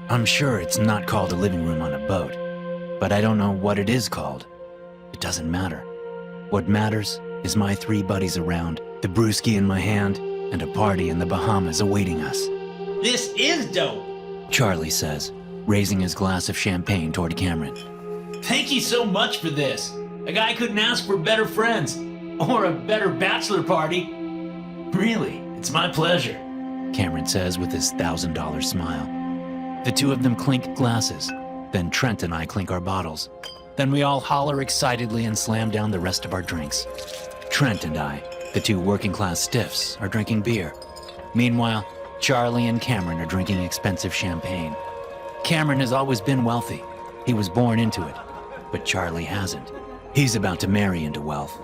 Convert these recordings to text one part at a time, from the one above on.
I'm sure it's not called a living room on a boat, but I don't know what it is called. It doesn't matter. What matters is my 3 buddies around, the brewski in my hand, and a party in the Bahamas awaiting us. This is dope, Charlie says, raising his glass of champagne toward Cameron. Thank you so much for this. A guy couldn't ask for better friends, or a better bachelor party. Really, it's my pleasure, Cameron says with his $1,000 smile. The 2 of them clink glasses, then Trent and I clink our bottles. Then we all holler excitedly and slam down the rest of our drinks. Trent and I, the 2 working-class stiffs, are drinking beer. Meanwhile, Charlie and Cameron are drinking expensive champagne. Cameron has always been wealthy. He was born into it, but Charlie hasn't. He's about to marry into wealth.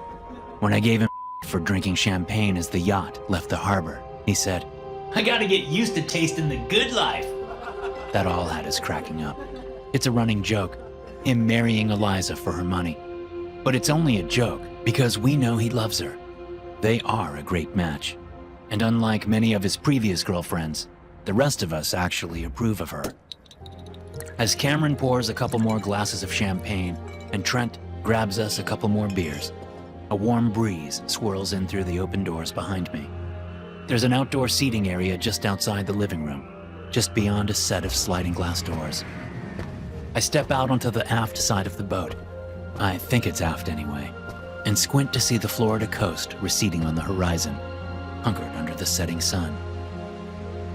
When I gave him for drinking champagne as the yacht left the harbor, he said, I gotta get used to tasting the good life. That all had us cracking up. It's a running joke, him marrying Eliza for her money. But it's only a joke because we know he loves her. They are a great match. And unlike many of his previous girlfriends, the rest of us actually approve of her. As Cameron pours a couple more glasses of champagne and Trent grabs us a couple more beers, a warm breeze swirls in through the open doors behind me. There's an outdoor seating area just outside the living room, just beyond a set of sliding glass doors. I step out onto the aft side of the boat. I think it's aft anyway, and squint to see the Florida coast receding on the horizon, hunkered under the setting sun.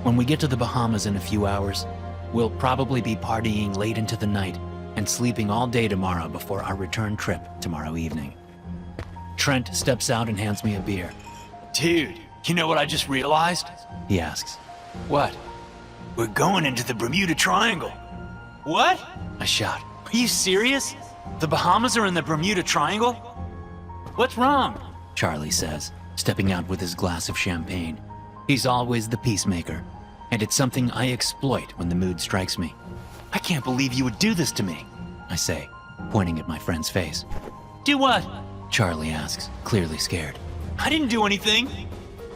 When we get to the Bahamas in a few hours, we'll probably be partying late into the night and sleeping all day tomorrow before our return trip tomorrow evening. Trent steps out and hands me a beer. Dude, you know what I just realized? He asks. What? We're going into the Bermuda Triangle. What? I shout. Are you serious? The Bahamas are in the Bermuda Triangle? What's wrong? Charlie says, stepping out with his glass of champagne. He's always the peacemaker, and it's something I exploit when the mood strikes me. I can't believe you would do this to me, I say, pointing at my friend's face. Do what? Charlie asks, clearly scared. I didn't do anything.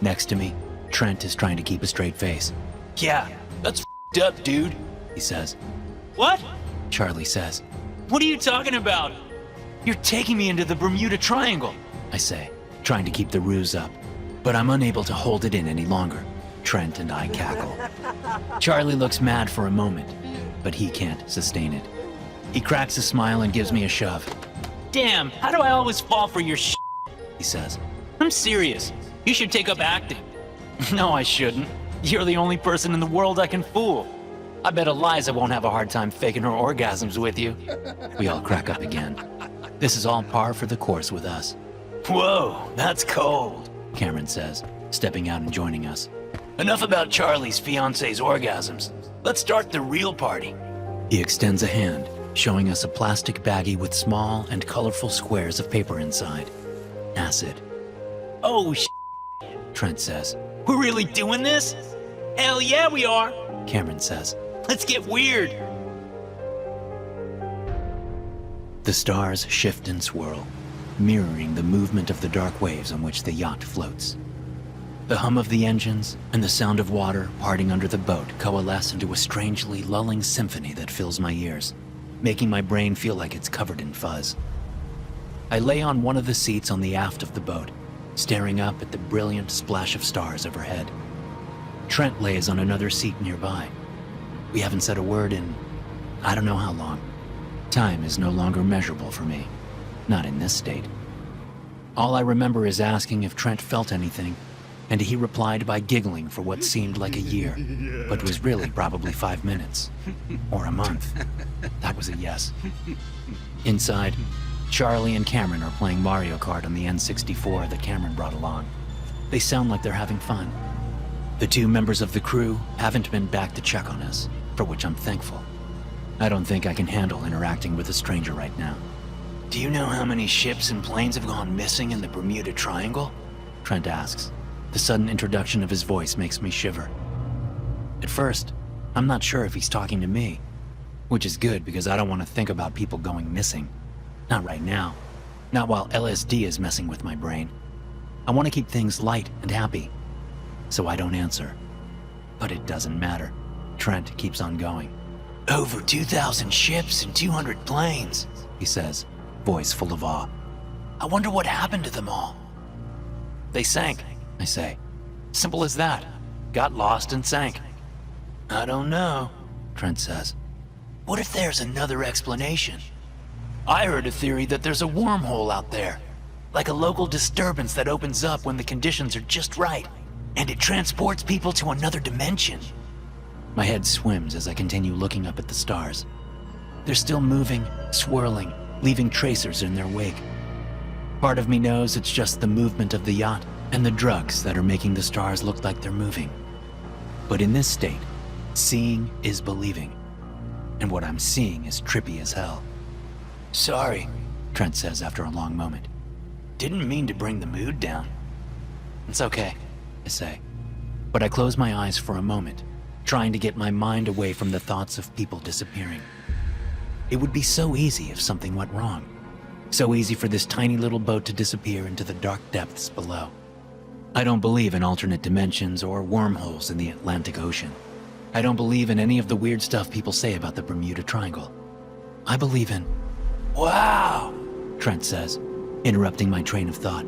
Next to me, Trent is trying to keep a straight face. Yeah, that's f***ed up, dude, he says. What? Charlie says. What are you talking about? You're taking me into the Bermuda Triangle, I say, trying to keep the ruse up. But I'm unable to hold it in any longer. Trent and I cackle. Charlie looks mad for a moment, but he can't sustain it. He cracks a smile and gives me a shove. Damn, how do I always fall for your shit? He says. I'm serious. You should take up acting. No, I shouldn't. You're the only person in the world I can fool. I bet Eliza won't have a hard time faking her orgasms with you. We all crack up again. This is all par for the course with us. Whoa, that's cold, Cameron says, stepping out and joining us. Enough about Charlie's fiance's orgasms. Let's start the real party. He extends a hand, showing us a plastic baggie with small and colorful squares of paper inside. Acid. Oh, Trent says. We're really doing this? Hell yeah, we are, Cameron says. Let's get weird. The stars shift and swirl, mirroring the movement of the dark waves on which the yacht floats. The hum of the engines and the sound of water parting under the boat coalesce into a strangely lulling symphony that fills my ears, making my brain feel like it's covered in fuzz. I lay on one of the seats on the aft of the boat, staring up at the brilliant splash of stars overhead. Trent lays on another seat nearby. We haven't said a word in I don't know how long. Time is no longer measurable for me, not in this state. All I remember is asking if Trent felt anything, and he replied by giggling for what seemed like a year, but was really probably 5 minutes, or a month. That was a yes. Inside, Charlie and Cameron are playing Mario Kart on the N64 that Cameron brought along. They sound like they're having fun. The 2 members of the crew haven't been back to check on us, for which I'm thankful. I don't think I can handle interacting with a stranger right now. Do you know how many ships and planes have gone missing in the Bermuda Triangle? Trent asks. The sudden introduction of his voice makes me shiver. At first, I'm not sure if he's talking to me, which is good because I don't want to think about people going missing. Not right now. Not while LSD is messing with my brain. I want to keep things light and happy, so I don't answer. But it doesn't matter. Trent keeps on going. Over 2,000 ships and 200 planes, he says, voice full of awe. I wonder what happened to them all. They sank, I say. simple as that. Got lost and sank. I don't know, Trent says. What if there's another explanation? I heard a theory that there's a wormhole out there, like a local disturbance that opens up when the conditions are just right, and it transports people to another dimension. My head swims as I continue looking up at the stars. They're still moving, swirling, leaving tracers in their wake. Part of me knows it's just the movement of the yacht and the drugs that are making the stars look like they're moving. But in this state, seeing is believing. And what I'm seeing is trippy as hell. Sorry, Trent says after a long moment. didn't mean to bring the mood down. It's okay, I say. But I close my eyes for a moment, trying to get my mind away from the thoughts of people disappearing. It would be so easy if something went wrong. So easy for this tiny little boat to disappear into the dark depths below. I don't believe in alternate dimensions or wormholes in the Atlantic Ocean. I don't believe in any of the weird stuff people say about the Bermuda Triangle. I believe in... Wow, Trent says, interrupting my train of thought.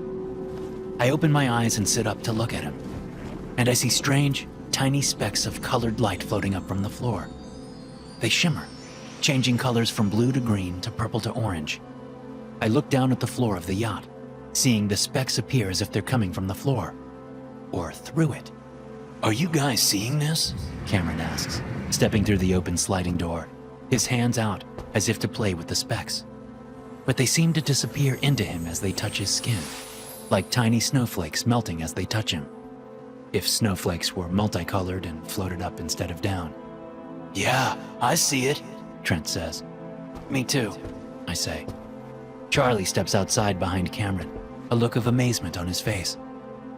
I open my eyes and sit up to look at him, and I see strange, tiny specks of colored light floating up from the floor. They shimmer, changing colors from blue to green to purple to orange. I look down at the floor of the yacht, seeing the specks appear as if they're coming from the floor, or through it. Are you guys seeing this? Cameron asks, stepping through the open sliding door, his hands out as if to play with the specks. But they seem to disappear into him as they touch his skin, like tiny snowflakes melting as they touch him. If snowflakes were multicolored and floated up instead of down. Yeah, I see it, Trent says. Me too, I say. Charlie steps outside behind Cameron, a look of amazement on his face.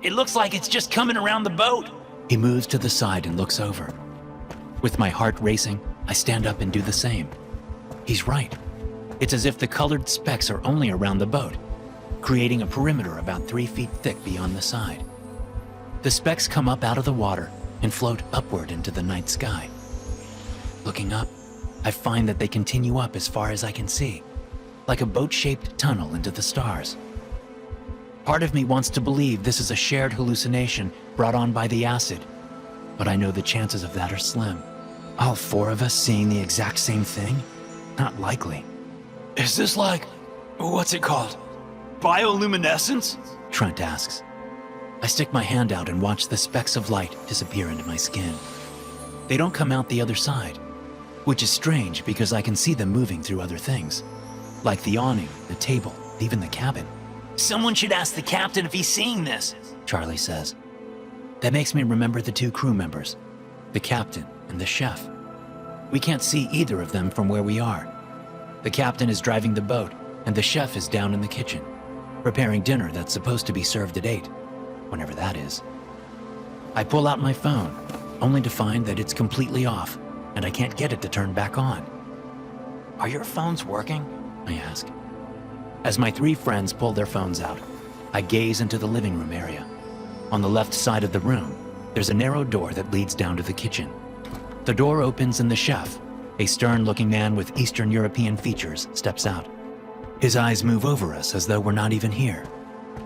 It looks like it's just coming around the boat. He moves to the side and looks over. With my heart racing, I stand up and do the same. He's right. It's as if the colored specks are only around the boat, creating a perimeter about 3 feet thick beyond the side. The specks come up out of the water and float upward into the night sky. Looking up, I find that they continue up as far as I can see, like a boat-shaped tunnel into the stars. Part of me wants to believe this is a shared hallucination brought on by the acid, but I know the chances of that are slim. All 4 of us seeing the exact same thing? Not likely. Is this like, what's it called? Bioluminescence? Trent asks. I stick my hand out and watch the specks of light disappear into my skin. They don't come out the other side, which is strange because I can see them moving through other things, like the awning, the table, even the cabin. Someone should ask the captain if he's seeing this, Charlie says. That makes me remember the 2 crew members, the captain and the chef. We can't see either of them from where we are. The captain is driving the boat, and the chef is down in the kitchen, preparing dinner that's supposed to be served at 8, whenever that is. I pull out my phone, only to find that it's completely off, and I can't get it to turn back on. Are your phones working? I ask. As my 3 friends pull their phones out, I gaze into the living room area. On the left side of the room, there's a narrow door that leads down to the kitchen. The door opens and the chef, a stern-looking man with Eastern European features, steps out. His eyes move over us as though we're not even here.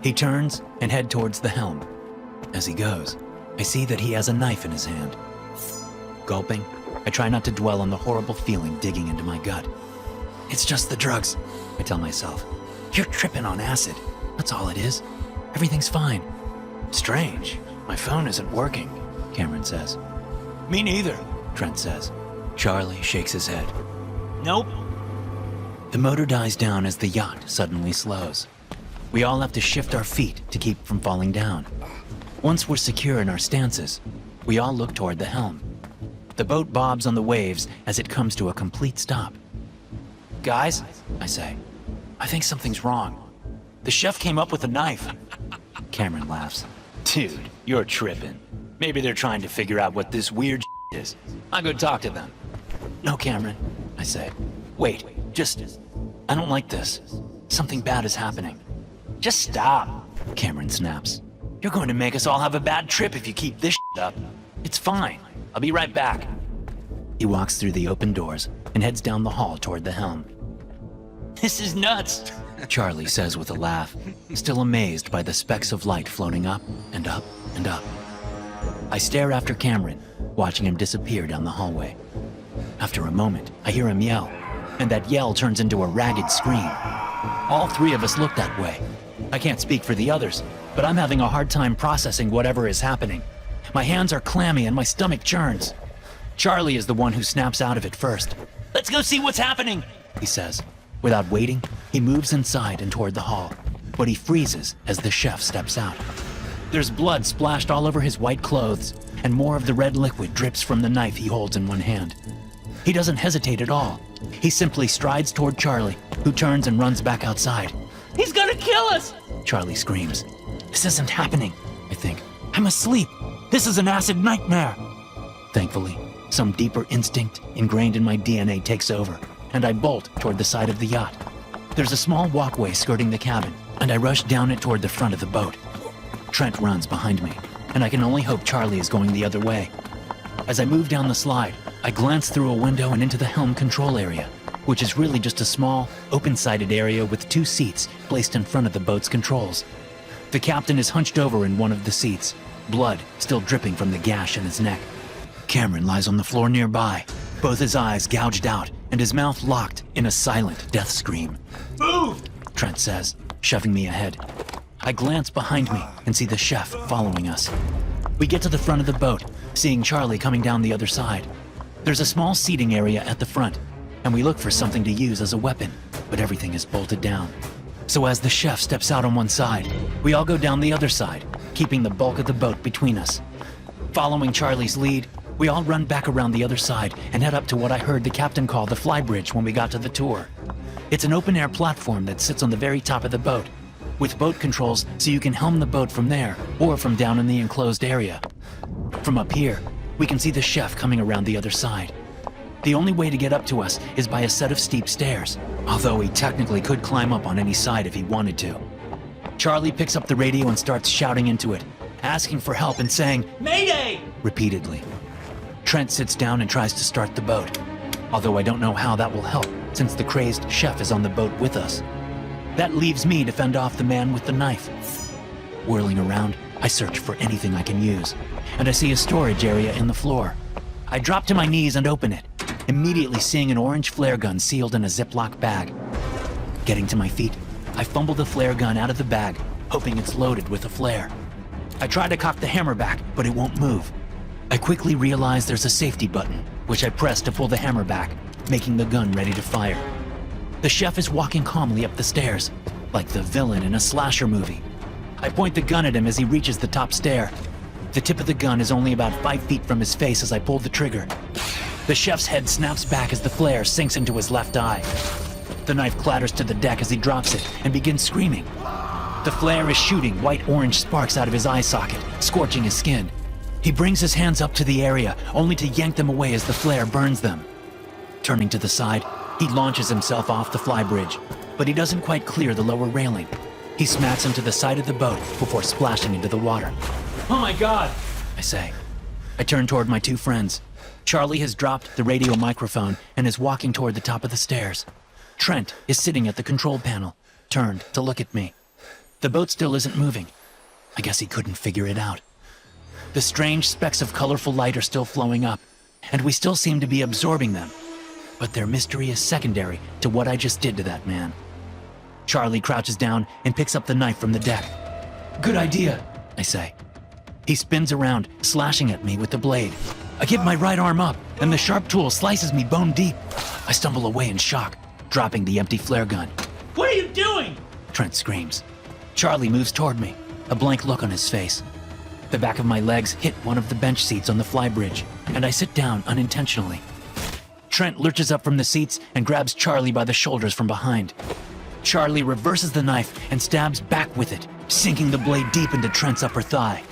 He turns and heads towards the helm. As he goes, I see that he has a knife in his hand. Gulping, I try not to dwell on the horrible feeling digging into my gut. It's just the drugs, I tell myself. You're tripping on acid. That's all it is. Everything's fine. Strange. My phone isn't working, Cameron says. Me neither, Trent says. Charlie shakes his head. Nope. The motor dies down as the yacht suddenly slows. We all have to shift our feet to keep from falling down. Once we're secure in our stances, we all look toward the helm. The boat bobs on the waves as it comes to a complete stop. Guys, I say. I think something's wrong. The chef came up with a knife. Cameron laughs. Dude, you're tripping. Maybe they're trying to figure out what this weird is. I'll go talk to them. No, Cameron, I say. Wait, I don't like this. Something bad is happening. Just stop, Cameron snaps. You're going to make us all have a bad trip if you keep this up. It's fine. I'll be right back. He walks through the open doors and heads down the hall toward the helm. This is nuts. Charlie says with a laugh, still amazed by the specks of light floating up and up and up. I stare after Cameron, watching him disappear down the hallway. After a moment, I hear him yell, and that yell turns into a ragged scream. All three of us look that way. I can't speak for the others, but I'm having a hard time processing whatever is happening. My hands are clammy and my stomach churns. Charlie is the one who snaps out of it first. Let's go see what's happening, he says. Without waiting, he moves inside and toward the hall, but he freezes as the chef steps out. There's blood splashed all over his white clothes, and more of the red liquid drips from the knife he holds in one hand. He doesn't hesitate at all. He simply strides toward Charlie, who turns and runs back outside. He's gonna kill us! Charlie screams. This isn't happening, I think. I'm asleep. This is an acid nightmare. Thankfully, some deeper instinct ingrained in my DNA takes over, and I bolt toward the side of the yacht. There's a small walkway skirting the cabin, and I rush down it toward the front of the boat. Trent runs behind me, and I can only hope Charlie is going the other way. As I move down the slide, I glance through a window and into the helm control area, which is really just a small, open-sided area with 2 seats placed in front of the boat's controls. The captain is hunched over in one of the seats, blood still dripping from the gash in his neck. Cameron lies on the floor nearby, both his eyes gouged out and his mouth locked in a silent death scream. Move! Trent says, shoving me ahead. I glance behind me and see the chef following us. We get to the front of the boat, seeing Charlie coming down the other side. There's a small seating area at the front, and we look for something to use as a weapon, but everything is bolted down. So as the chef steps out on one side, we all go down the other side, keeping the bulk of the boat between us. Following Charlie's lead, we all run back around the other side and head up to what I heard the captain call the flybridge when we got to the tour. It's an open-air platform that sits on the very top of the boat, with boat controls so you can helm the boat from there or from down in the enclosed area. From up here, we can see the chef coming around the other side. The only way to get up to us is by a set of steep stairs, although he technically could climb up on any side if he wanted to. Charlie picks up the radio and starts shouting into it, asking for help and saying, Mayday! repeatedly. Trent sits down and tries to start the boat, although I don't know how that will help since the crazed chef is on the boat with us. That leaves me to fend off the man with the knife. Whirling around, I search for anything I can use, and I see a storage area in the floor. I drop to my knees and open it, immediately seeing an orange flare gun sealed in a Ziploc bag. Getting to my feet, I fumble the flare gun out of the bag, hoping it's loaded with a flare. I try to cock the hammer back, but it won't move. I quickly realize there's a safety button, which I press to pull the hammer back, making the gun ready to fire. The chef is walking calmly up the stairs, like the villain in a slasher movie. I point the gun at him as he reaches the top stair. The tip of the gun is only about 5 feet from his face as I pull the trigger. The chef's head snaps back as the flare sinks into his left eye. The knife clatters to the deck as he drops it and begins screaming. The flare is shooting white-orange sparks out of his eye socket, scorching his skin. He brings his hands up to the area, only to yank them away as the flare burns them. Turning to the side, he launches himself off the flybridge, but he doesn't quite clear the lower railing. He smacks into the side of the boat before splashing into the water. Oh my God! I say. I turn toward my 2 friends. Charlie has dropped the radio microphone and is walking toward the top of the stairs. Trent is sitting at the control panel, turned to look at me. The boat still isn't moving. I guess he couldn't figure it out. The strange specks of colorful light are still flowing up, and we still seem to be absorbing them. But their mystery is secondary to what I just did to that man. Charlie crouches down and picks up the knife from the deck. Good idea, I say. He spins around, slashing at me with the blade. I get my right arm up, and the sharp tool slices me bone deep. I stumble away in shock, dropping the empty flare gun. What are you doing? Trent screams. Charlie moves toward me, a blank look on his face. The back of my legs hit one of the bench seats on the flybridge, and I sit down unintentionally. Trent lurches up from the seats and grabs Charlie by the shoulders from behind. Charlie reverses the knife and stabs back with it, sinking the blade deep into Trent's upper thigh.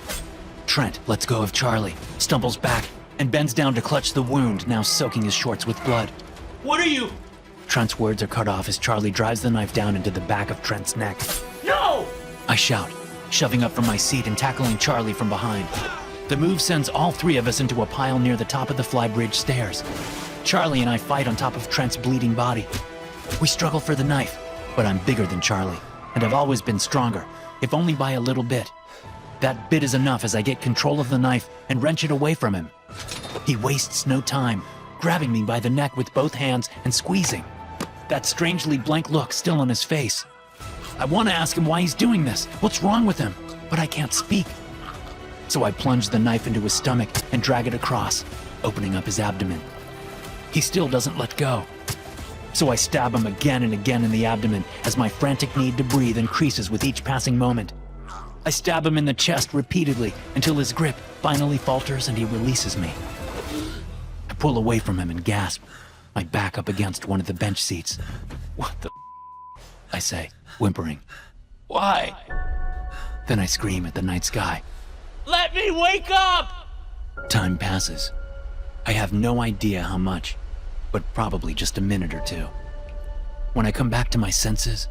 Trent lets go of Charlie, stumbles back, and bends down to clutch the wound now soaking his shorts with blood. What are you? Trent's words are cut off as Charlie drives the knife down into the back of Trent's neck. No! I shout, shoving up from my seat and tackling Charlie from behind. The move sends all three of us into a pile near the top of the flybridge stairs. Charlie and I fight on top of Trent's bleeding body. We struggle for the knife, but I'm bigger than Charlie, and I've always been stronger, if only by a little bit. That bit is enough as I get control of the knife and wrench it away from him. He wastes no time, grabbing me by the neck with both hands and squeezing. That strangely blank look still on his face. I want to ask him why he's doing this, what's wrong with him, but I can't speak. So I plunge the knife into his stomach and drag it across, opening up his abdomen. He still doesn't let go. So I stab him again and again in the abdomen as my frantic need to breathe increases with each passing moment. I stab him in the chest repeatedly until his grip finally falters and he releases me. I pull away from him and gasp, my back up against one of the bench seats. "What the I say, whimpering. Why? Then I scream at the night sky. Let me wake up! Time passes. I have no idea how much, but probably just a minute or two. When I come back to my senses,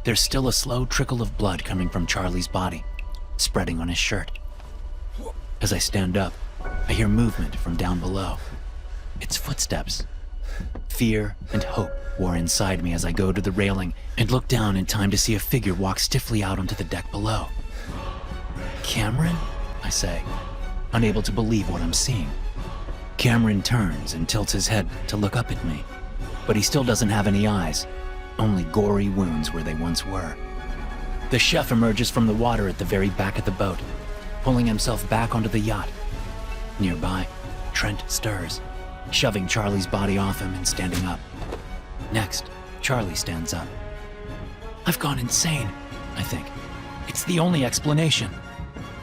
there's still a slow trickle of blood coming from Charlie's body, spreading on his shirt. As I stand up, I hear movement from down below. It's footsteps. Fear and hope war inside me as I go to the railing and look down in time to see a figure walk stiffly out onto the deck below. "Cameron?" I say, unable to believe what I'm seeing. Cameron turns and tilts his head to look up at me, but he still doesn't have any eyes, only gory wounds where they once were. The chef emerges from the water at the very back of the boat, pulling himself back onto the yacht. Nearby, Trent stirs, shoving Charlie's body off him and standing up. Next, Charlie stands up. I've gone insane, I think. It's the only explanation.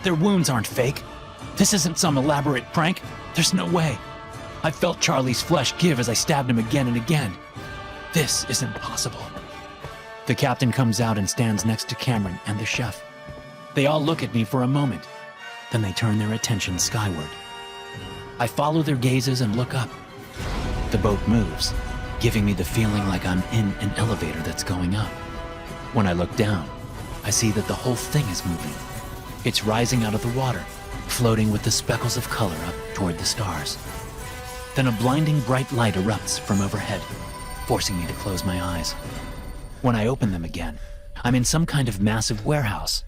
Their wounds aren't fake. This isn't some elaborate prank. There's no way. I felt Charlie's flesh give as I stabbed him again and again. This isn't possible. The captain comes out and stands next to Cameron and the chef. They all look at me for a moment, then they turn their attention skyward. I follow their gazes and look up. The boat moves, giving me the feeling like I'm in an elevator that's going up. When I look down, I see that the whole thing is moving. It's rising out of the water, floating with the speckles of color up toward the stars. Then a blinding bright light erupts from overhead, forcing me to close my eyes. When I open them again, I'm in some kind of massive warehouse.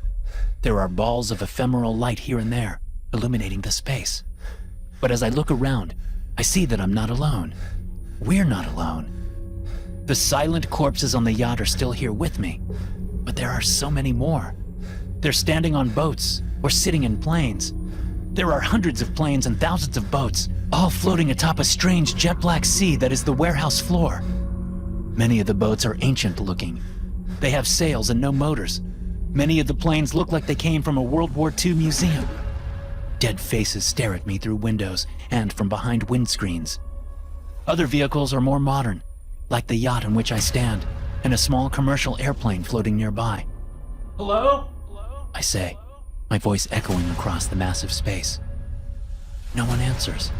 There are balls of ephemeral light here and there, illuminating the space. But as I look around, I see that I'm not alone. We're not alone. The silent corpses on the yacht are still here with me, but there are so many more. They're standing on boats or sitting in planes. There are hundreds of planes and thousands of boats, all floating atop a strange jet-black sea that is the warehouse floor. Many of the boats are ancient looking. They have sails and no motors. Many of the planes look like they came from a World War II museum. Dead faces stare at me through windows and from behind windscreens. Other vehicles are more modern, like the yacht on which I stand, and a small commercial airplane floating nearby. Hello? I say, my voice echoing across the massive space. No one answers.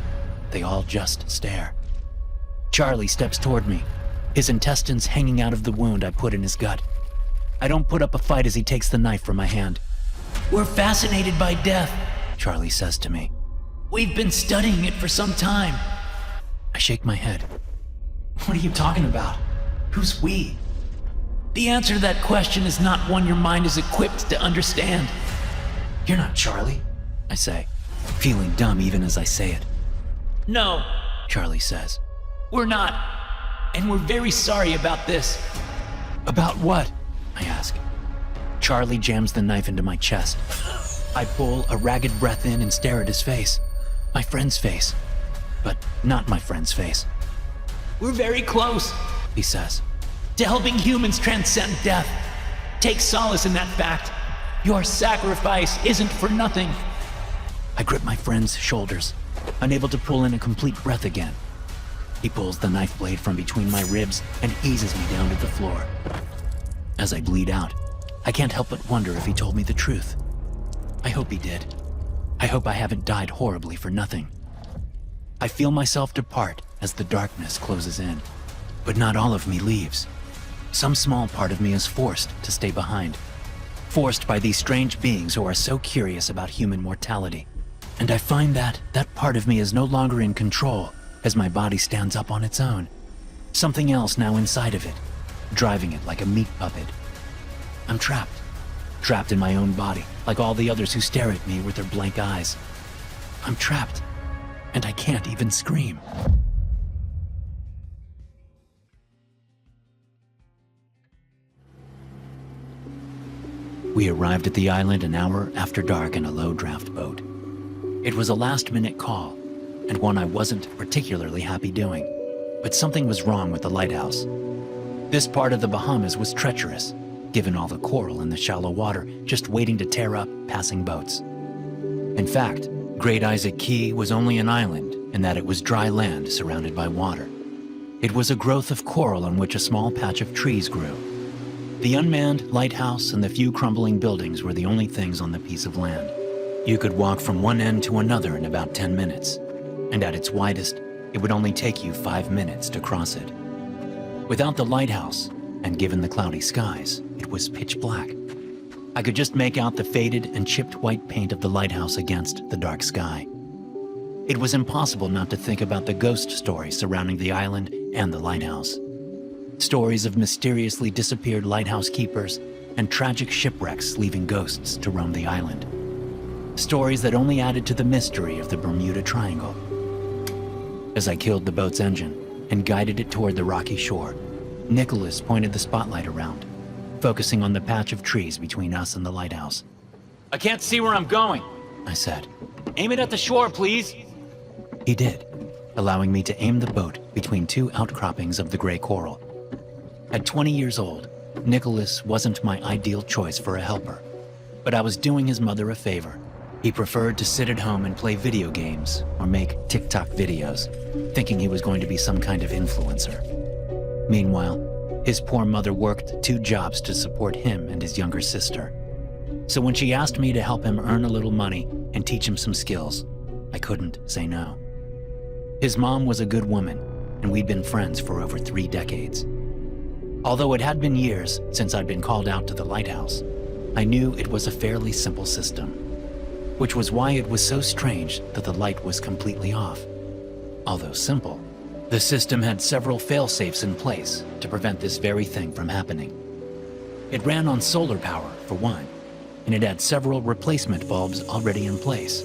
They all just stare. Charlie steps toward me, his intestines hanging out of the wound I put in his gut. I don't put up a fight as he takes the knife from my hand. We're fascinated by death, Charlie says to me. We've been studying it for some time. I shake my head. What are you talking about? Who's we? The answer to that question is not one your mind is equipped to understand. You're not Charlie, I say, feeling dumb even as I say it. No, Charlie says. We're not. And we're very sorry about this. About what? I ask. Charlie jams the knife into my chest. I pull a ragged breath in and stare at his face. My friend's face. But not my friend's face. We're very close, he says. to helping humans transcend death. Take solace in that fact. Your sacrifice isn't for nothing. I grip my friend's shoulders, unable to pull in a complete breath again. He pulls the knife blade from between my ribs and eases me down to the floor. As I bleed out, I can't help but wonder if he told me the truth. I hope he did. I hope I haven't died horribly for nothing. I feel myself depart as the darkness closes in, but not all of me leaves. Some small part of me is forced to stay behind, forced by these strange beings who are so curious about human mortality And I find that part of me is no longer in control as my body stands up on its own. Something else now inside of it, driving it like a meat puppet. I'm trapped in my own body, like all the others who stare at me with their blank eyes. I'm trapped, and I can't even scream. We arrived at the island an hour after dark in a low-draft boat. It was a last-minute call, and one I wasn't particularly happy doing, but something was wrong with the lighthouse. This part of the Bahamas was treacherous, given all the coral in the shallow water just waiting to tear up passing boats. In fact, Great Isaac Key was only an island in that it was dry land surrounded by water. It was a growth of coral on which a small patch of trees grew. The unmanned lighthouse and the few crumbling buildings were the only things on the piece of land. You could walk from one end to another in about 10 minutes, and at its widest, it would only take you 5 minutes to cross it. Without the lighthouse, and given the cloudy skies, it was pitch black. I could just make out the faded and chipped white paint of the lighthouse against the dark sky. It was impossible not to think about the ghost stories surrounding the island and the lighthouse. Stories of mysteriously disappeared lighthouse keepers and tragic shipwrecks leaving ghosts to roam the island. Stories that only added to the mystery of the Bermuda Triangle. As I killed the boat's engine and guided it toward the rocky shore, Nicholas pointed the spotlight around, focusing on the patch of trees between us and the lighthouse. I can't see where I'm going, I said. Aim it at the shore, please. He did, allowing me to aim the boat between two outcroppings of the gray coral. At 20 years old, Nicholas wasn't my ideal choice for a helper, but I was doing his mother a favor. He preferred to sit at home and play video games or make TikTok videos, thinking he was going to be some kind of influencer. Meanwhile, his poor mother worked 2 jobs to support him and his younger sister. So when she asked me to help him earn a little money and teach him some skills, I couldn't say no. His mom was a good woman, and we'd been friends for over 3 decades. Although it had been years since I'd been called out to the lighthouse, I knew it was a fairly simple system, which was why it was so strange that the light was completely off. Although simple, the system had several fail-safes in place to prevent this very thing from happening. It ran on solar power, for one, and it had several replacement bulbs already in place.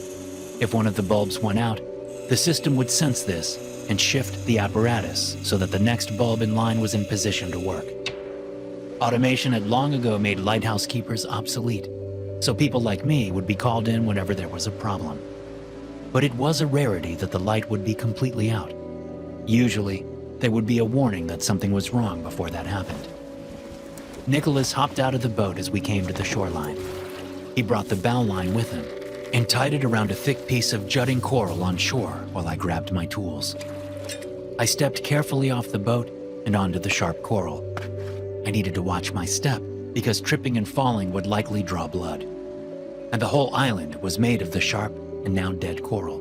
If one of the bulbs went out, the system would sense this and shift the apparatus so that the next bulb in line was in position to work. Automation had long ago made lighthouse keepers obsolete, so people like me would be called in whenever there was a problem. But it was a rarity that the light would be completely out. Usually, there would be a warning that something was wrong before that happened. Nicholas hopped out of the boat as we came to the shoreline. He brought the bow line with him and tied it around a thick piece of jutting coral on shore while I grabbed my tools. I stepped carefully off the boat and onto the sharp coral. I needed to watch my step because tripping and falling would likely draw blood. And the whole island was made of the sharp and now dead coral.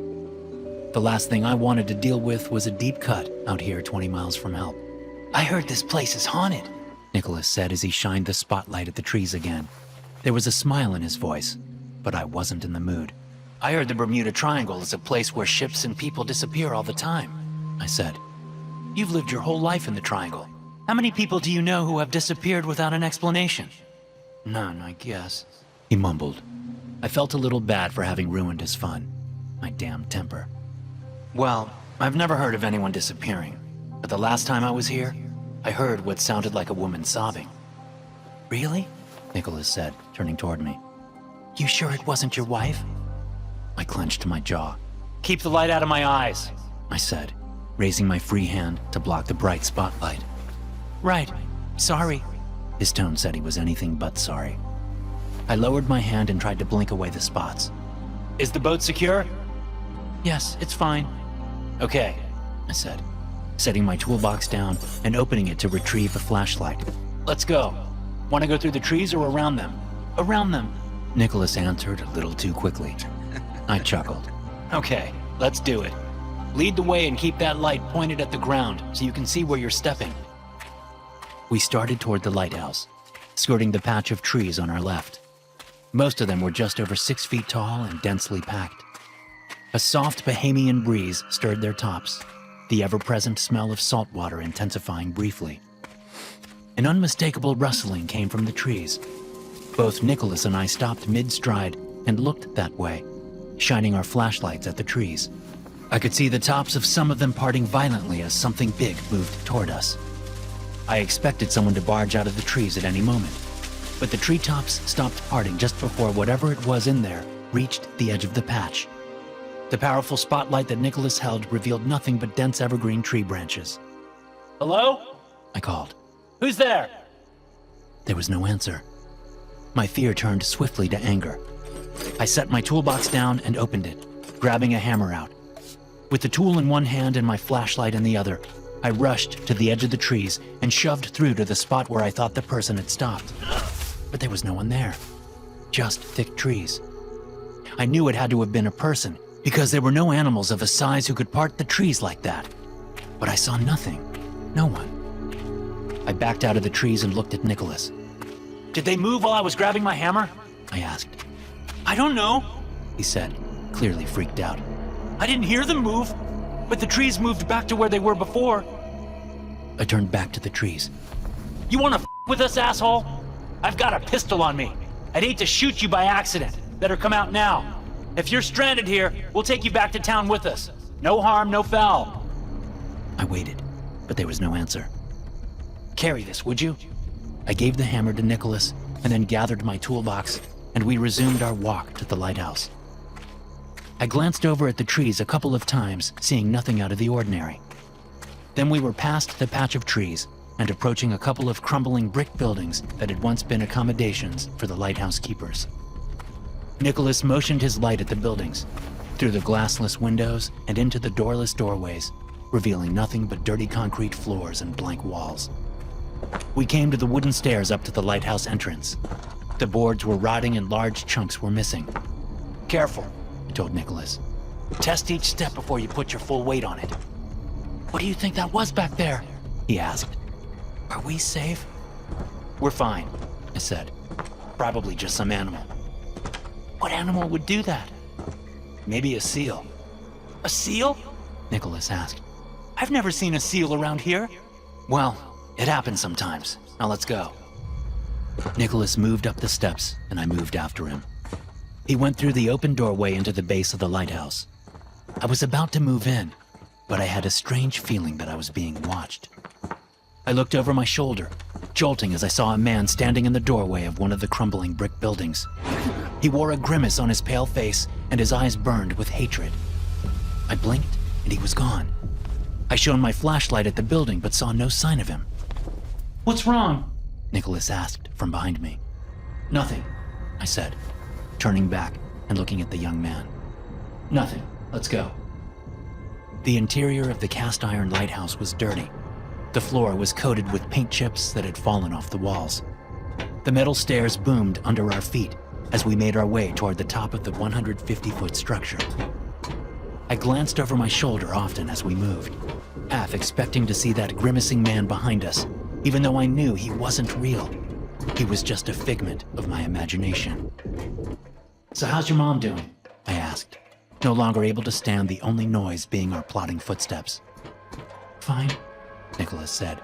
The last thing I wanted to deal with was a deep cut out here 20 miles from help. I heard this place is haunted, Nicholas said as he shined the spotlight at the trees again. There was a smile in his voice, but I wasn't in the mood. I heard the Bermuda Triangle is a place where ships and people disappear all the time, I said. You've lived your whole life in the Triangle. How many people do you know who have disappeared without an explanation? None, I guess, he mumbled. I felt a little bad for having ruined his fun. My damn temper. Well, I've never heard of anyone disappearing, but the last time I was here, I heard what sounded like a woman sobbing. Really? Nicholas said, turning toward me. You sure it wasn't your wife? I clenched my jaw. Keep the light out of my eyes, I said, raising my free hand to block the bright spotlight. Right. Sorry. His tone said he was anything but sorry. I lowered my hand and tried to blink away the spots. Is the boat secure? Yes, it's fine. Okay, I said, setting my toolbox down and opening it to retrieve a flashlight. Let's go. Want to go through the trees or around them? Around them, Nicholas answered a little too quickly. I chuckled. Okay, let's do it. Lead the way and keep that light pointed at the ground so you can see where you're stepping. We started toward the lighthouse, skirting the patch of trees on our left. Most of them were just over 6 feet tall and densely packed. A soft Bahamian breeze stirred their tops, the ever-present smell of salt water intensifying briefly. An unmistakable rustling came from the trees. Both Nicholas and I stopped mid-stride and looked that way, shining our flashlights at the trees. I could see the tops of some of them parting violently as something big moved toward us. I expected someone to barge out of the trees at any moment, but the treetops stopped parting just before whatever it was in there reached the edge of the patch. The powerful spotlight that Nicholas held revealed nothing but dense evergreen tree branches. Hello? I called. Who's there? There was no answer. My fear turned swiftly to anger. I set my toolbox down and opened it, grabbing a hammer out. With the tool in one hand and my flashlight in the other, I rushed to the edge of the trees and shoved through to the spot where I thought the person had stopped. But there was no one there, just thick trees. I knew it had to have been a person, because there were no animals of a size who could part the trees like that. But I saw nothing, no one. I backed out of the trees and looked at Nicholas. Did they move while I was grabbing my hammer? I asked. I don't know, He said, clearly freaked out. I didn't hear them move, but the trees moved back to where they were before. I turned back to the trees. You wanna with us, asshole? I've got a pistol on me. I'd hate to shoot you by accident. Better come out now. If you're stranded here, we'll take you back to town with us. No harm, no foul. I waited, but there was no answer. Carry this, would you? I gave the hammer to Nicholas and then gathered my toolbox, and we resumed our walk to the lighthouse. I glanced over at the trees a couple of times, seeing nothing out of the ordinary. Then we were past the patch of trees and approaching a couple of crumbling brick buildings that had once been accommodations for the lighthouse keepers. Nicholas motioned his light at the buildings, through the glassless windows and into the doorless doorways, revealing nothing but dirty concrete floors and blank walls. We came to the wooden stairs up to the lighthouse entrance. The boards were rotting and large chunks were missing. Careful, I told Nicholas. Test each step before you put your full weight on it. What do you think that was back there? He asked. Are we safe? We're fine, I said. Probably just some animal. What animal would do that? Maybe a seal. A seal? Nicholas asked. I've never seen a seal around here. Well, it happens sometimes. Now let's go. Nicholas moved up the steps, and I moved after him. He went through the open doorway into the base of the lighthouse. I was about to move in, but I had a strange feeling that I was being watched. I looked over my shoulder, jolting as I saw a man standing in the doorway of one of the crumbling brick buildings. He wore a grimace on his pale face, and his eyes burned with hatred. I blinked, and he was gone. I shone my flashlight at the building, but saw no sign of him. What's wrong? Nicholas asked from behind me. Nothing, I said, turning back and looking at the young man. Nothing. Let's go. The interior of the cast iron lighthouse was dirty. The floor was coated with paint chips that had fallen off the walls. The metal stairs boomed under our feet as we made our way toward the top of the 150-foot structure. I glanced over my shoulder often as we moved, half expecting to see that grimacing man behind us, even though I knew he wasn't real. He was just a figment of my imagination. So how's your mom doing? I asked, no longer able to stand the only noise being our plodding footsteps. Fine, Nicholas said.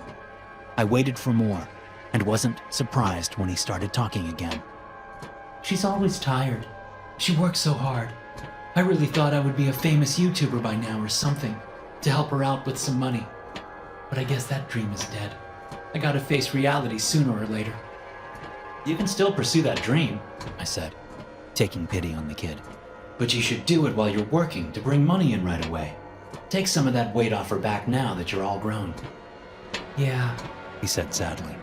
I waited for more and wasn't surprised when he started talking again. She's always tired. She works so hard. I really thought I would be a famous YouTuber by now or something, to help her out with some money. But I guess that dream is dead. I gotta face reality sooner or later. You can still pursue that dream, I said, taking pity on the kid. But you should do it while you're working to bring money in right away. Take some of that weight off her back now that you're all grown. Yeah, He said sadly.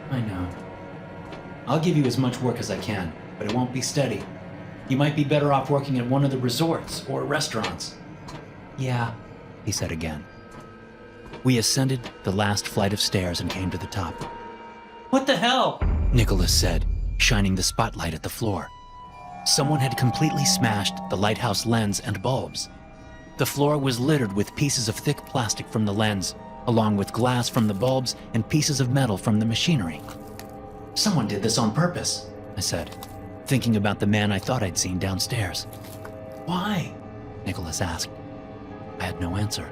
I know. I'll give you as much work as I can, but it won't be steady. You might be better off working at one of the resorts or restaurants. Yeah, He said again. We ascended the last flight of stairs and came to the top. What the hell? Nicholas said, shining the spotlight at the floor. Someone had completely smashed the lighthouse lens and bulbs. The floor was littered with pieces of thick plastic from the lens, along with glass from the bulbs and pieces of metal from the machinery. Someone did this on purpose, I said, thinking about the man I thought I'd seen downstairs. Why? Nicholas asked. I had no answer.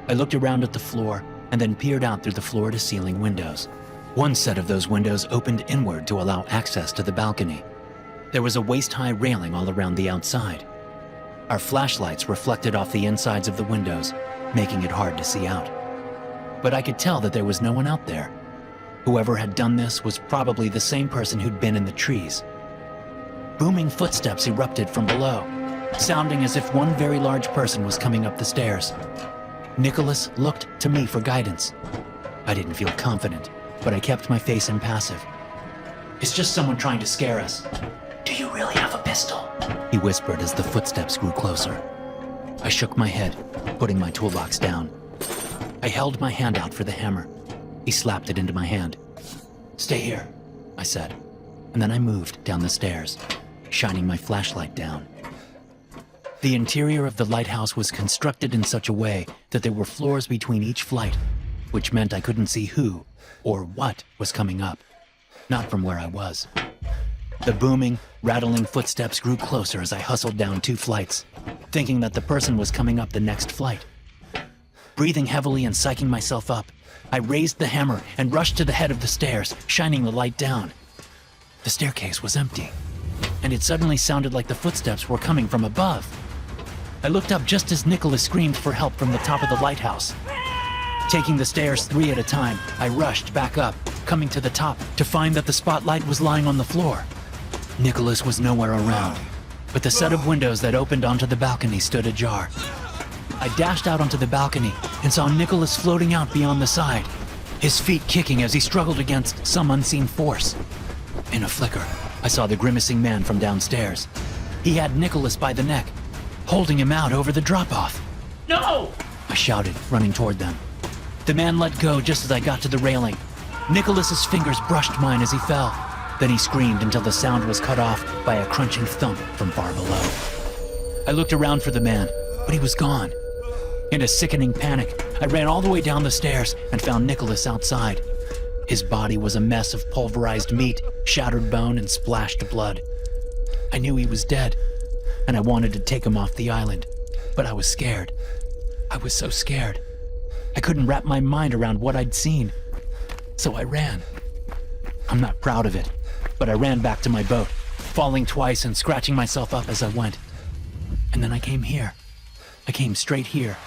I looked around at the floor and then peered out through the floor-to-ceiling windows. One set of those windows opened inward to allow access to the balcony. There was a waist-high railing all around the outside. Our flashlights reflected off the insides of the windows, making it hard to see out. But I could tell that there was no one out there. Whoever had done this was probably the same person who'd been in the trees. Booming footsteps erupted from below, sounding as if one very large person was coming up the stairs. Nicholas looked to me for guidance. I didn't feel confident, but I kept my face impassive. It's just someone trying to scare us. Do you really have a pistol? He whispered as the footsteps grew closer. I shook my head, putting my toolbox down. I held my hand out for the hammer. He slapped it into my hand. Stay here, I said, and then I moved down the stairs, shining my flashlight down. The interior of the lighthouse was constructed in such a way that there were floors between each flight, which meant I couldn't see who or what was coming up, not from where I was. The booming, rattling footsteps grew closer as I hustled down 2 flights, thinking that the person was coming up the next flight. Breathing heavily and psyching myself up, I raised the hammer and rushed to the head of the stairs, shining the light down. The staircase was empty, and it suddenly sounded like the footsteps were coming from above. I looked up just as Nicholas screamed for help from the top of the lighthouse. Taking the stairs 3 at a time, I rushed back up, coming to the top to find that the spotlight was lying on the floor. Nicholas was nowhere around, but the set of windows that opened onto the balcony stood ajar. I dashed out onto the balcony and saw Nicholas floating out beyond the side, his feet kicking as he struggled against some unseen force. In a flicker, I saw the grimacing man from downstairs. He had Nicholas by the neck, holding him out over the drop-off. No! I shouted, running toward them. The man let go just as I got to the railing. Nicholas's fingers brushed mine as he fell. Then he screamed until the sound was cut off by a crunching thump from far below. I looked around for the man, but he was gone. In a sickening panic, I ran all the way down the stairs and found Nicholas outside. His body was a mess of pulverized meat, shattered bone, and splashed blood. I knew he was dead, and I wanted to take him off the island, but I was scared. I was so scared. I couldn't wrap my mind around what I'd seen, so I ran. I'm not proud of it, but I ran back to my boat, falling twice and scratching myself up as I went. And then I came here. I came straight here.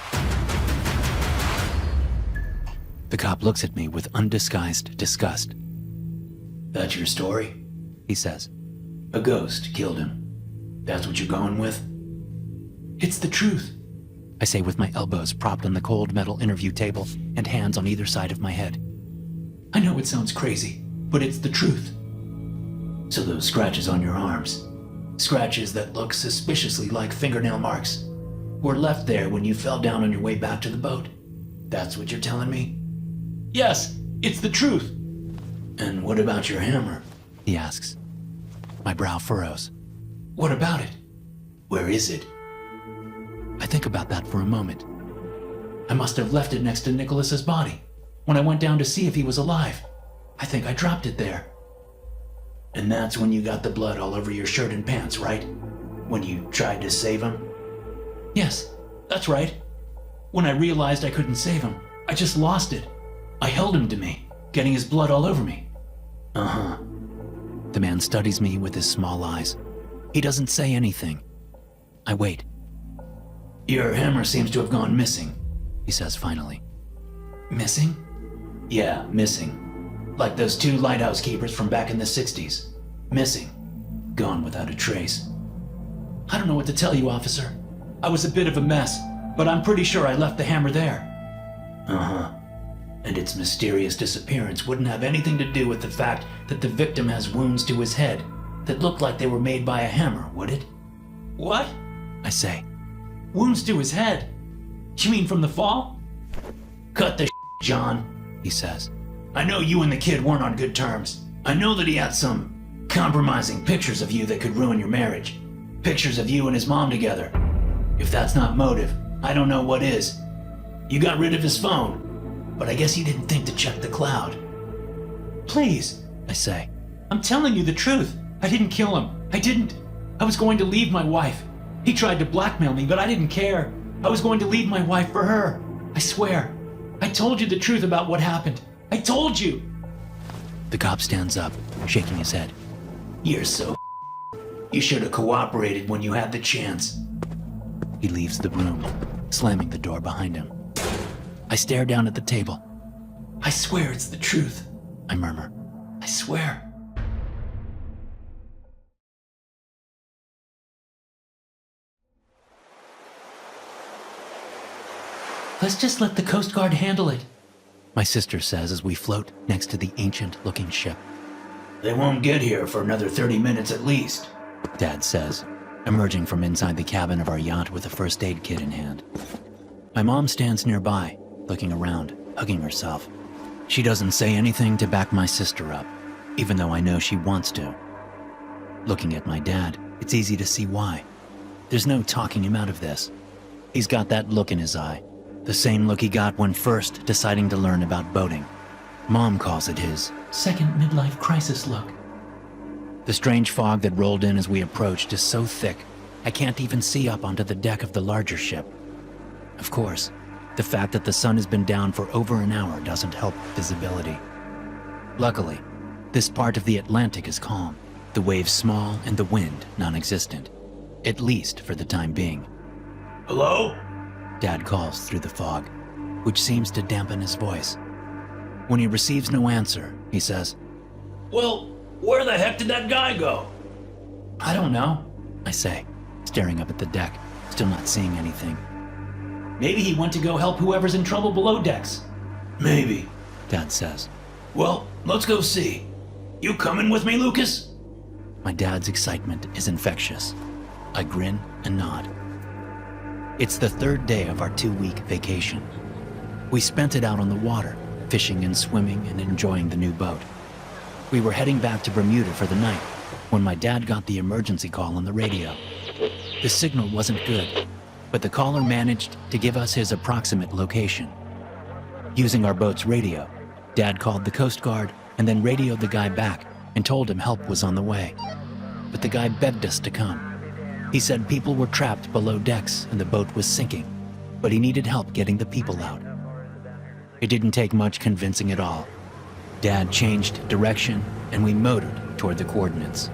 The cop looks at me with undisguised disgust. That's your story? He says. A ghost killed him. That's what you're going with? It's the truth, I say with my elbows propped on the cold metal interview table and hands on either side of my head. I know it sounds crazy, but it's the truth. So those scratches on your arms, scratches that look suspiciously like fingernail marks, were left there when you fell down on your way back to the boat. That's what you're telling me? Yes, it's the truth. And what about your hammer? He asks. My brow furrows. What about it? Where is it? I think about that for a moment. I must have left it next to Nicholas's body when I went down to see if he was alive. I think I dropped it there. And that's when you got the blood all over your shirt and pants, right? When you tried to save him? Yes, that's right. When I realized I couldn't save him, I just lost it. I held him to me, getting his blood all over me. Uh-huh. The man studies me with his small eyes. He doesn't say anything. I wait. Your hammer seems to have gone missing, he says finally. Missing? Yeah, missing. Like those 2 lighthouse keepers from back in the 60s. Missing. Gone without a trace. I don't know what to tell you, officer. I was a bit of a mess, but I'm pretty sure I left the hammer there. Uh-huh. And its mysterious disappearance wouldn't have anything to do with the fact that the victim has wounds to his head that looked like they were made by a hammer, would it? What? I say. Wounds to his head? You mean from the fall? Cut the John, he says. I know you and the kid weren't on good terms. I know that he had some compromising pictures of you that could ruin your marriage. Pictures of you and his mom together. If that's not motive, I don't know what is. You got rid of his phone, but I guess you didn't think to check the cloud. Please, I say. I'm telling you the truth. I didn't kill him. I didn't. I was going to leave my wife. He tried to blackmail me, but I didn't care. I was going to leave my wife for her. I swear. I told you the truth about what happened. I told you. The cop stands up, shaking his head. You're so You should have cooperated when you had the chance. He leaves the room, slamming the door behind him. I stare down at the table. I swear it's the truth. I murmur. I swear. Let's just let the Coast Guard handle it, my sister says as we float next to the ancient-looking ship. They won't get here for another 30 minutes at least, Dad says, emerging from inside the cabin of our yacht with a first aid kit in hand. My mom stands nearby, looking around, hugging herself. She doesn't say anything to back my sister up, even though I know she wants to. Looking at my dad, it's easy to see why. There's no talking him out of this. He's got that look in his eye, the same look he got when first deciding to learn about boating. Mom calls it his second midlife crisis look. The strange fog that rolled in as we approached is so thick, I can't even see up onto the deck of the larger ship. Of course, the fact that the sun has been down for over an hour doesn't help visibility. Luckily, this part of the Atlantic is calm, the waves small and the wind non-existent, at least for the time being. Hello? Dad calls through the fog, which seems to dampen his voice. When he receives no answer, he says, Well, where the heck did that guy go? I don't know, I say, staring up at the deck, still not seeing anything. Maybe he went to go help whoever's in trouble below decks. Maybe, Dad says. Well, let's go see. You coming with me, Lucas? My dad's excitement is infectious. I grin and nod. It's the third day of our 2-week vacation. We spent it out on the water, fishing and swimming and enjoying the new boat. We were heading back to Bermuda for the night when my dad got the emergency call on the radio. The signal wasn't good, but the caller managed to give us his approximate location. Using our boat's radio, Dad called the Coast Guard and then radioed the guy back and told him help was on the way. But the guy begged us to come. He said people were trapped below decks and the boat was sinking, but he needed help getting the people out. It didn't take much convincing at all. Dad changed direction and we motored toward the coordinates.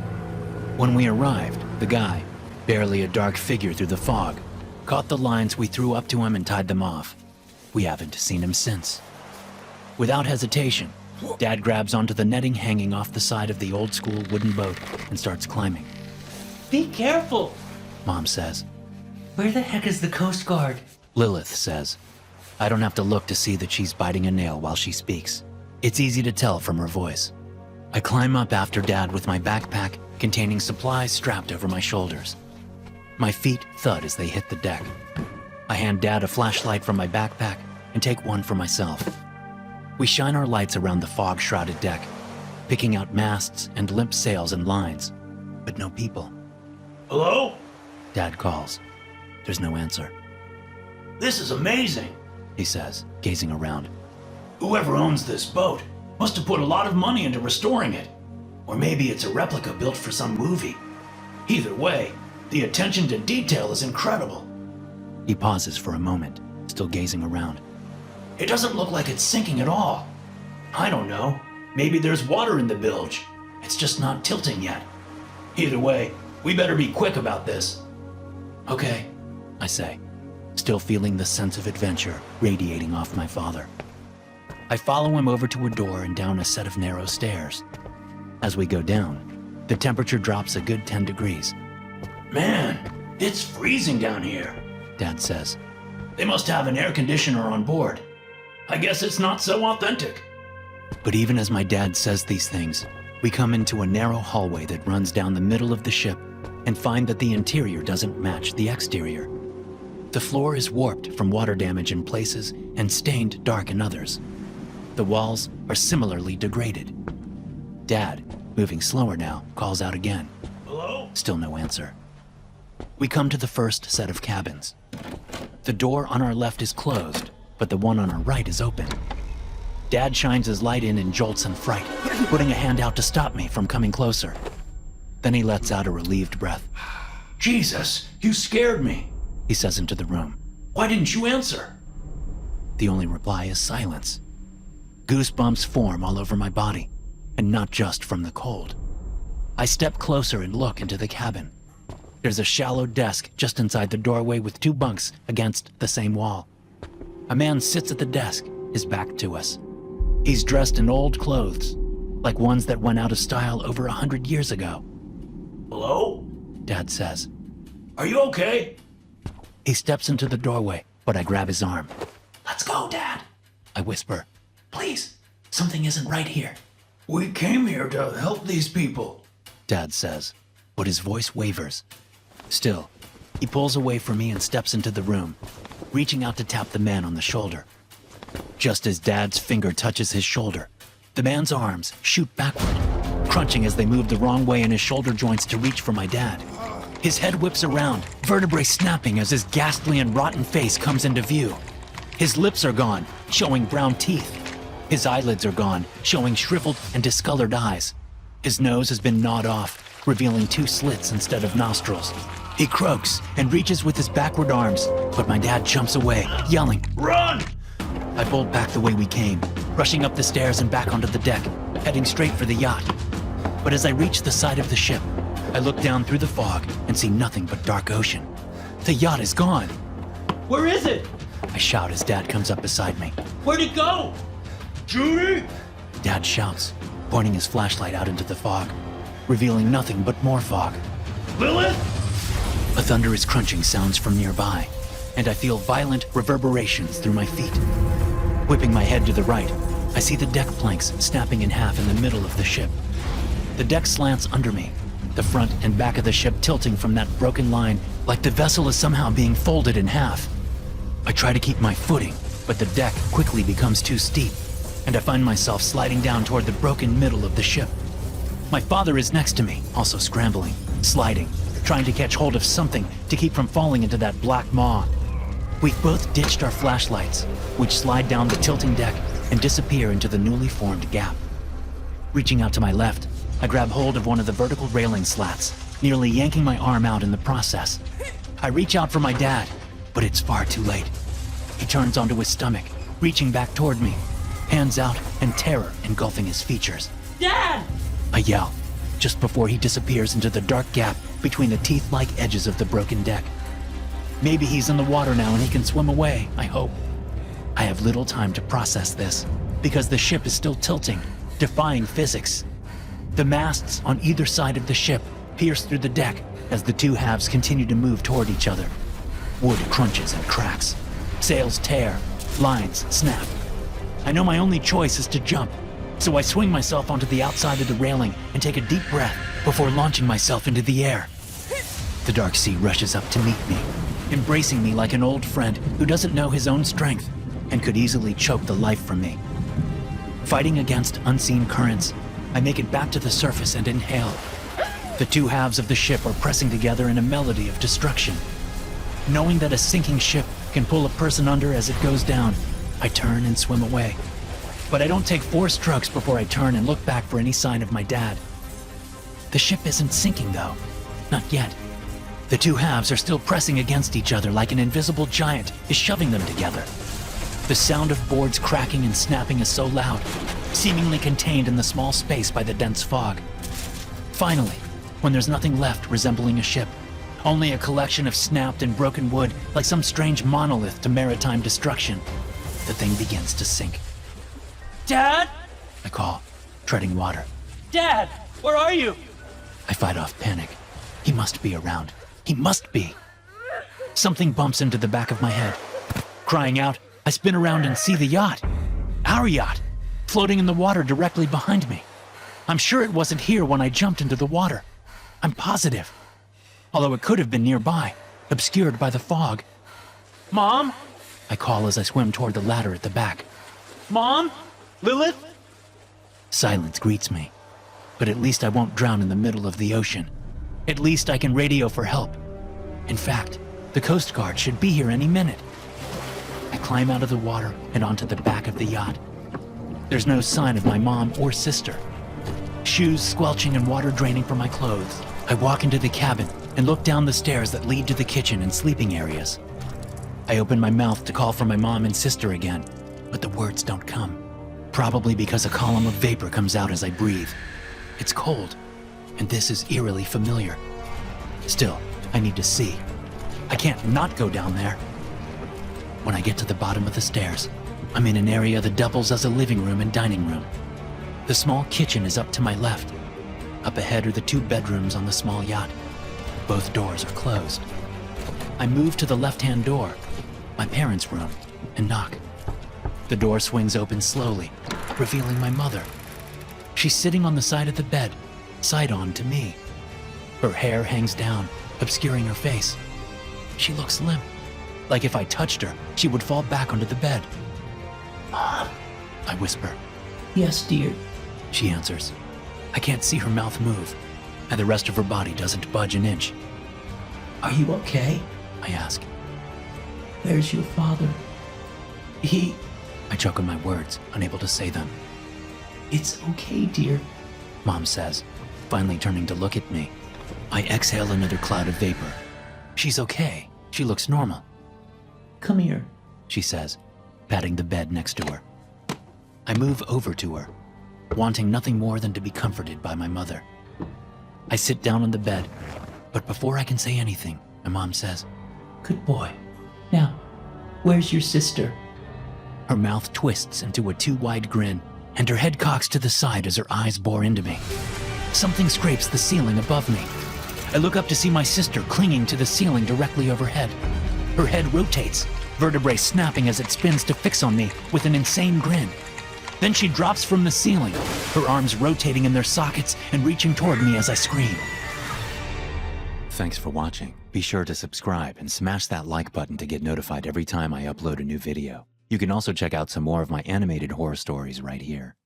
When we arrived, the guy, barely a dark figure through the fog, caught the lines we threw up to him and tied them off. We haven't seen him since. Without hesitation, Dad grabs onto the netting hanging off the side of the old-school wooden boat and starts climbing. Be careful, Mom says. Where the heck is the Coast Guard? Lilith says. I don't have to look to see that she's biting a nail while she speaks. It's easy to tell from her voice. I climb up after Dad with my backpack containing supplies strapped over my shoulders. My feet thud as they hit the deck. I hand Dad a flashlight from my backpack and take one for myself. We shine our lights around the fog-shrouded deck, picking out masts and limp sails and lines, but no people. Hello? Dad calls. There's no answer. This is amazing, he says, gazing around. Whoever owns this boat must have put a lot of money into restoring it. Or maybe it's a replica built for some movie. Either way, the attention to detail is incredible. He pauses for a moment, still gazing around. It doesn't look like it's sinking at all. I don't know. Maybe there's water in the bilge. It's just not tilting yet. Either way, we better be quick about this. Okay, I say, still feeling the sense of adventure radiating off my father. I follow him over to a door and down a set of narrow stairs. As we go down, the temperature drops a good 10 degrees. Man, it's freezing down here, Dad says. They must have an air conditioner on board. I guess it's not so authentic. But even as my dad says these things, we come into a narrow hallway that runs down the middle of the ship and find that the interior doesn't match the exterior. The floor is warped from water damage in places and stained dark in others. The walls are similarly degraded. Dad, moving slower now, calls out again. Hello? Still no answer. We come to the first set of cabins. The door on our left is closed, but the one on our right is open. Dad shines his light in jolts and fright, putting a hand out to stop me from coming closer. Then he lets out a relieved breath. Jesus, You scared me, he says into the room. Why didn't you answer? The only reply is silence. Goosebumps form all over my body, and not just from the cold. I step closer and look into the cabin. There's a shallow desk just inside the doorway with 2 bunks against the same wall. A man sits at the desk, his back to us. He's dressed in old clothes, like ones that went out of style over 100 years ago. Hello? Dad says. Are you okay? He steps into the doorway, but I grab his arm. Let's go, Dad. I whisper. Please, something isn't right here. We came here to help these people, Dad says, but his voice wavers. Still, he pulls away from me and steps into the room, reaching out to tap the man on the shoulder. Just as Dad's finger touches his shoulder, the man's arms shoot backward, crunching as they move the wrong way in his shoulder joints to reach for my dad. His head whips around, vertebrae snapping as his ghastly and rotten face comes into view. His lips are gone, showing brown teeth. His eyelids are gone, showing shriveled and discolored eyes. His nose has been gnawed off, revealing 2 slits instead of nostrils. He croaks and reaches with his backward arms, but my dad jumps away, yelling, Run! I bolt back the way we came, rushing up the stairs and back onto the deck, heading straight for the yacht. But as I reach the side of the ship, I look down through the fog and see nothing but dark ocean. The yacht is gone. Where is it? I shout as Dad comes up beside me. Where'd it go? Judy? Dad shouts, pointing his flashlight out into the fog, revealing nothing but more fog. Lilith? A thunderous crunching sounds from nearby, and I feel violent reverberations through my feet. Whipping my head to the right, I see the deck planks snapping in half in the middle of the ship. The deck slants under me, the front and back of the ship tilting from that broken line like the vessel is somehow being folded in half. I try to keep my footing, but the deck quickly becomes too steep, and I find myself sliding down toward the broken middle of the ship. My father is next to me, also scrambling, sliding, trying to catch hold of something to keep from falling into that black maw. We've both ditched our flashlights, which slide down the tilting deck and disappear into the newly formed gap. Reaching out to my left, I grab hold of one of the vertical railing slats, nearly yanking my arm out in the process. I reach out for my dad, but it's far too late. He turns onto his stomach, reaching back toward me, hands out and terror engulfing his features. Dad! I yell, just before he disappears into the dark gap between the teeth-like edges of the broken deck. Maybe he's in the water now and he can swim away, I hope. I have little time to process this, because the ship is still tilting, defying physics. The masts on either side of the ship pierce through the deck as the 2 halves continue to move toward each other. Wood crunches and cracks. Sails tear. Lines snap. I know my only choice is to jump, so I swing myself onto the outside of the railing and take a deep breath before launching myself into the air. The dark sea rushes up to meet me, embracing me like an old friend who doesn't know his own strength and could easily choke the life from me. Fighting against unseen currents, I make it back to the surface and inhale. The 2 halves of the ship are pressing together in a melody of destruction. Knowing that a sinking ship can pull a person under as it goes down, I turn and swim away. But I don't take 4 strokes before I turn and look back for any sign of my dad. The ship isn't sinking though, not yet. The 2 halves are still pressing against each other like an invisible giant is shoving them together. The sound of boards cracking and snapping is so loud, seemingly contained in the small space by the dense fog. Finally, when there's nothing left resembling a ship, only a collection of snapped and broken wood like some strange monolith to maritime destruction, the thing begins to sink. Dad? I call, treading water. Dad, where are you? I fight off panic. He must be around. He must be. Something bumps into the back of my head. Crying out, I spin around and see the yacht. Our yacht, floating in the water directly behind me. I'm sure it wasn't here when I jumped into the water. I'm positive. Although it could have been nearby, obscured by the fog. Mom? I call as I swim toward the ladder at the back. Mom? Lilith? Silence greets me. But at least I won't drown in the middle of the ocean. At least I can radio for help. In fact, the Coast Guard should be here any minute. I climb out of the water and onto the back of the yacht. There's no sign of my mom or sister. Shoes squelching and water draining from my clothes, I walk into the cabin and look down the stairs that lead to the kitchen and sleeping areas. I open my mouth to call for my mom and sister again, but the words don't come. Probably because a column of vapor comes out as I breathe. It's cold, and this is eerily familiar. Still, I need to see. I can't not go down there. When I get to the bottom of the stairs, I'm in an area that doubles as a living room and dining room. The small kitchen is up to my left. Up ahead are the 2 bedrooms on the small yacht. Both doors are closed. I move to the left-hand door, my parents' room, and knock. The door swings open slowly, revealing my mother. She's sitting on the side of the bed, side on to me. Her hair hangs down, obscuring her face. She looks limp, like if I touched her, she would fall back onto the bed. Mom, I whisper. yes, dear. She answers. I can't see her mouth move, and the rest of her body doesn't budge an inch. Are you okay? I ask. Where's your father? I choke on my words, unable to say them. It's okay, dear. Mom says, finally turning to look at me. I exhale another cloud of vapor. She's okay. She looks normal. Come here. She says, patting the bed next to her. I move over to her, wanting nothing more than to be comforted by my mother. I sit down on the bed, but before I can say anything, my mom says, Good boy. Now, where's your sister? her mouth twists into a too wide grin, and her head cocks to the side as her eyes bore into me. Something scrapes the ceiling above me. I look up to see my sister clinging to the ceiling directly overhead. Her head rotates, vertebrae snapping as it spins to fix on me with an insane grin. Then she drops from the ceiling, her arms rotating in their sockets and reaching toward me as I scream. Thanks for watching. Be sure to subscribe and smash that like button to get notified every time I upload a new video. You can also check out some more of my animated horror stories right here.